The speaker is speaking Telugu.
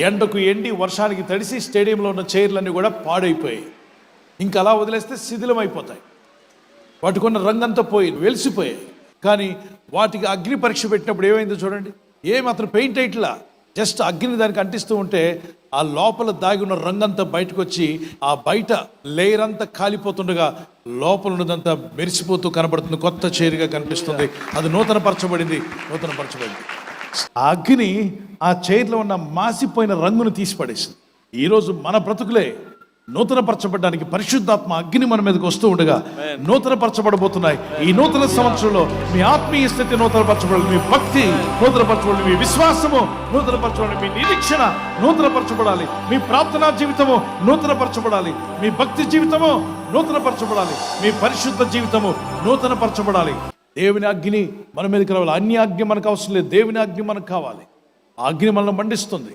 ఎండకు ఎండి వర్షానికి తడిసి స్టేడియంలో ఉన్న చైర్లన్నీ కూడా పాడైపోయాయి. ఇంకా అలా వదిలేస్తే శిథిలం అయిపోతాయి. వాటికి ఉన్న రంగంతా పోయి వెలిసిపోయాయి. కానీ వాటికి అగ్ని పరీక్ష పెట్టినప్పుడు ఏమైందో చూడండి. ఏమాత్రం పెయింట్ అయ్యట్లా, జస్ట్ అగ్ని దానికి అంటిస్తూ ఉంటే ఆ లోపల దాగి ఉన్న రంగంతా బయటకు వచ్చి ఆ బయట లేయర్ అంతా కాలిపోతుండగా లోపల ఉన్నదంతా మెరిసిపోతూ కనబడుతుంది, కొత్త చైర్గా కనిపిస్తుంది. అది నూతనపరచబడింది. ఆ అగ్ని ఆ చైర్లో ఉన్న మాసిపోయిన రంగును తీసి పడేసింది. ఈరోజు మన బ్రతుకులే నూతనపరచబడడానికి పరిశుద్ధాత్మ అగ్ని మన మీదకి వస్తూ ఉండగా నూతనపరచబడబోతున్నాయి. ఈ నూతన సంవత్సరంలో మీ ఆత్మీయ స్థితి నూతనపరచబడాలి, మీ భక్తి నూతనపరచబడాలి, మీ విశ్వాసము నూతనపరచబడాలి, మీ నిరీక్షణ నూతనపరచబడాలి, మీ ప్రార్థనా జీవితము నూతనపరచబడాలి, మీ భక్తి జీవితము నూతనపరచబడాలి, మీ పరిశుద్ధ జీవితము నూతనపరచబడాలి. దేవుని అగ్ని మన మీదకి రావాలి. అన్య అగ్ని మనకు అవసరం లేదు, దేవుని అగ్ని మనకు కావాలి. ఆ అగ్ని మనల్ని మండిస్తుంది.